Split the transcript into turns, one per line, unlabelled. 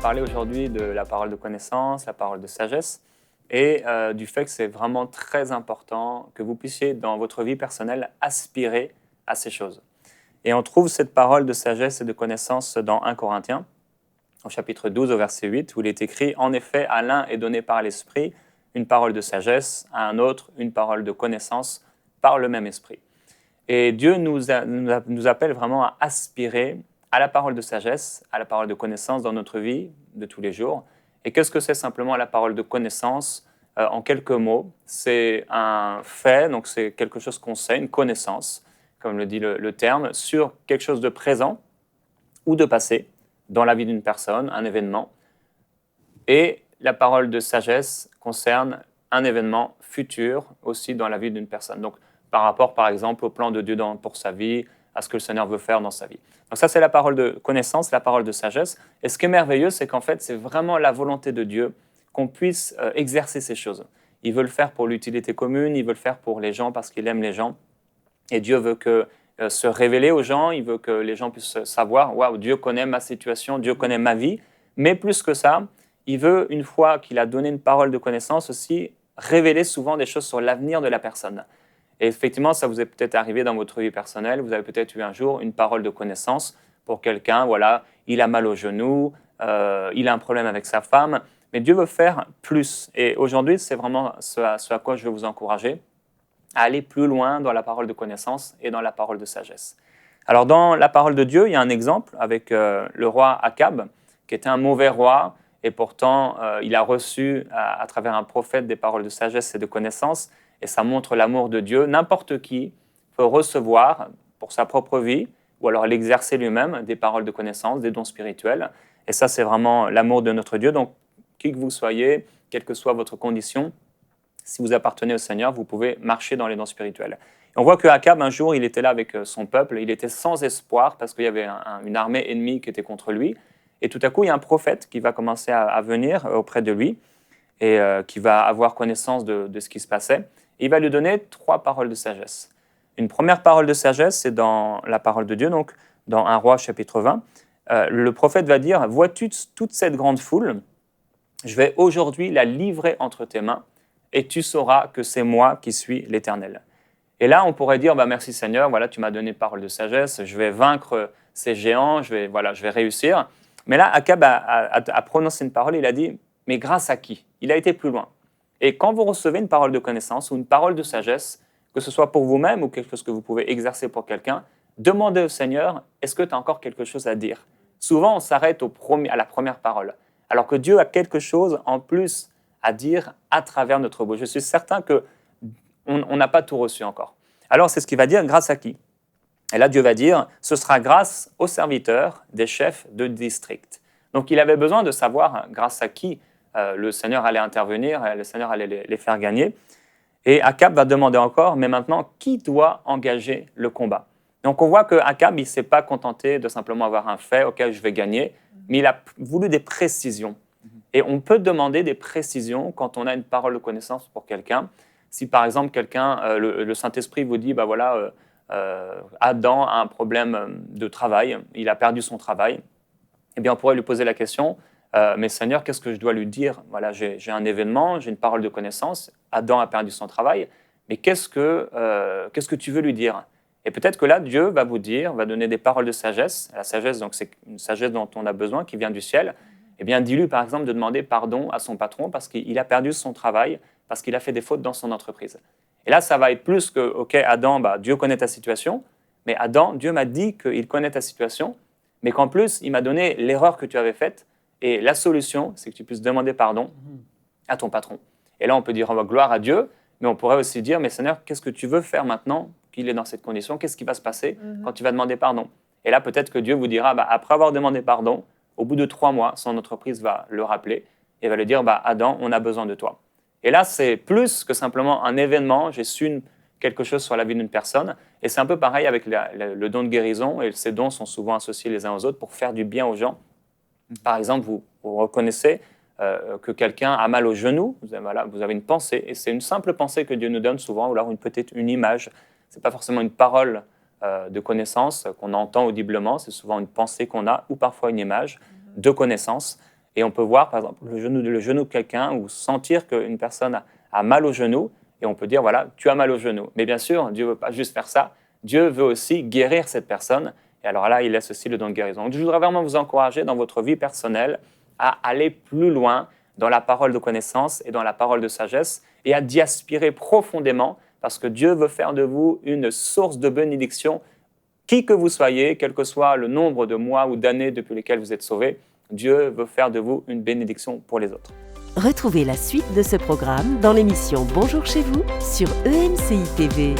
parler aujourd'hui de la parole de connaissance, la parole de sagesse, et du fait que c'est vraiment très important que vous puissiez, dans votre vie personnelle, aspirer à ces choses. Et on trouve cette parole de sagesse et de connaissance dans 1 Corinthiens, au chapitre 12, au verset 8, où il est écrit « En effet, à l'un est donné par l'Esprit une parole de sagesse, à un autre une parole de connaissance par le même Esprit. » Et Dieu nous appelle vraiment à aspirer à la parole de sagesse, à la parole de connaissance dans notre vie de tous les jours. Et qu'est-ce que c'est simplement la parole de connaissance? En quelques mots, c'est un fait, donc c'est quelque chose qu'on sait, une connaissance, comme le dit le terme, sur quelque chose de présent ou de passé dans la vie d'une personne, un événement. Et la parole de sagesse concerne un événement futur aussi dans la vie d'une personne. Donc, par rapport, par exemple, au plan de Dieu pour sa vie, à ce que le Seigneur veut faire dans sa vie. Donc ça, c'est la parole de connaissance, la parole de sagesse. Et ce qui est merveilleux, c'est qu'en fait, c'est vraiment la volonté de Dieu qu'on puisse exercer ces choses. Il veut le faire pour l'utilité commune, il veut le faire pour les gens parce qu'il aime les gens. Et Dieu veut se révéler aux gens, il veut que les gens puissent savoir, waouh, Dieu connaît ma situation, Dieu connaît ma vie. Mais plus que ça, il veut, une fois qu'il a donné une parole de connaissance aussi, révéler souvent des choses sur l'avenir de la personne. Et effectivement, ça vous est peut-être arrivé dans votre vie personnelle. Vous avez peut-être eu un jour une parole de connaissance pour quelqu'un. Voilà, il a mal au genou, il a un problème avec sa femme. Mais Dieu veut faire plus. Et aujourd'hui, c'est vraiment ce à quoi je veux vous encourager, à aller plus loin dans la parole de connaissance et dans la parole de sagesse. Alors, dans la parole de Dieu, il y a un exemple avec le roi Akab, qui était un mauvais roi. Et pourtant, il a reçu à travers un prophète des paroles de sagesse et de connaissance. Et ça montre l'amour de Dieu. N'importe qui peut recevoir pour sa propre vie, ou alors l'exercer lui-même, des paroles de connaissance, des dons spirituels. Et ça, c'est vraiment l'amour de notre Dieu. Donc, qui que vous soyez, quelle que soit votre condition, si vous appartenez au Seigneur, vous pouvez marcher dans les dons spirituels. Et on voit que Akab, un jour, il était là avec son peuple. Il était sans espoir parce qu'il y avait une armée ennemie qui était contre lui. Et tout à coup, il y a un prophète qui va commencer à venir auprès de lui et qui va avoir connaissance de ce qui se passait. Et il va lui donner 3 paroles de sagesse. Une première parole de sagesse, c'est dans la parole de Dieu, donc dans 1 Roi chapitre 20. Le prophète va dire « Vois-tu toute cette grande foule? Je vais aujourd'hui la livrer entre tes mains et tu sauras que c'est moi qui suis l'Éternel. » Et là, on pourrait dire « Merci Seigneur, voilà, tu m'as donné parole de sagesse, je vais vaincre ces géants, je vais réussir. » Mais là, Akab a prononcé une parole, il a dit « Mais grâce à qui ?» Il a été plus loin. Et quand vous recevez une parole de connaissance ou une parole de sagesse, que ce soit pour vous-même ou quelque chose que vous pouvez exercer pour quelqu'un, demandez au Seigneur, est-ce que tu as encore quelque chose à dire? Souvent, on s'arrête à la première parole, alors que Dieu a quelque chose en plus à dire à travers notre bouche. Je suis certain qu'on n'a pas tout reçu encore. Alors, c'est ce qu'il va dire, grâce à qui? Et là, Dieu va dire, ce sera grâce aux serviteurs des chefs de district. Donc, il avait besoin de savoir grâce à qui le Seigneur allait intervenir, le Seigneur allait les faire gagner. Et Akab va demander encore, mais maintenant, qui doit engager le combat? Donc, on voit qu'Akab, il ne s'est pas contenté de simplement avoir un fait auquel je vais gagner, mais il a voulu des précisions. Et on peut demander des précisions quand on a une parole de connaissance pour quelqu'un. Si, par exemple, quelqu'un, le Saint-Esprit vous dit, Adam a un problème de travail, il a perdu son travail, eh bien, on pourrait lui poser la question, mais Seigneur, qu'est-ce que je dois lui dire? Voilà, j'ai un événement, j'ai une parole de connaissance, Adam a perdu son travail, mais qu'est-ce que tu veux lui dire? Et peut-être que là, Dieu va vous dire, va donner des paroles de sagesse. La sagesse, donc, c'est une sagesse dont on a besoin, qui vient du ciel. Eh bien, dis-lui, par exemple, de demander pardon à son patron parce qu'il a perdu son travail, parce qu'il a fait des fautes dans son entreprise. Et là, ça va être plus que, OK, Adam, Dieu connaît ta situation, mais Adam, Dieu m'a dit qu'il connaît ta situation, mais qu'en plus, il m'a donné l'erreur que tu avais faite, et la solution, c'est que tu puisses demander pardon à ton patron. Et là, on peut dire gloire à Dieu, mais on pourrait aussi dire, mais Seigneur, qu'est-ce que tu veux faire maintenant qu'il est dans cette condition? Qu'est-ce qui va se passer quand tu vas demander pardon? Et là, peut-être que Dieu vous dira, après avoir demandé pardon, au bout de 3 mois, son entreprise va le rappeler et va lui dire, Adam, on a besoin de toi. Et là, c'est plus que simplement un événement, j'ai su quelque chose sur la vie d'une personne, et c'est un peu pareil avec le don de guérison, et ces dons sont souvent associés les uns aux autres pour faire du bien aux gens. Par exemple, vous reconnaissez que quelqu'un a mal au genou, vous avez une pensée, et c'est une simple pensée que Dieu nous donne souvent, ou alors peut-être une image. Ce n'est pas forcément une parole de connaissance qu'on entend audiblement, c'est souvent une pensée qu'on a, ou parfois une image de connaissance. Et on peut voir, par exemple, le genou de quelqu'un ou sentir qu'une personne a mal au genou. Et on peut dire, voilà, tu as mal au genou. Mais bien sûr, Dieu ne veut pas juste faire ça. Dieu veut aussi guérir cette personne. Et alors là, il laisse aussi le don de guérison. Donc, je voudrais vraiment vous encourager dans votre vie personnelle à aller plus loin dans la parole de connaissance et dans la parole de sagesse et à d'y aspirer profondément parce que Dieu veut faire de vous une source de bénédiction. Qui que vous soyez, quel que soit le nombre de mois ou d'années depuis lesquels vous êtes sauvés, Dieu veut faire de vous une bénédiction pour les autres.
Retrouvez la suite de ce programme dans l'émission Bonjour chez vous sur EMCI TV.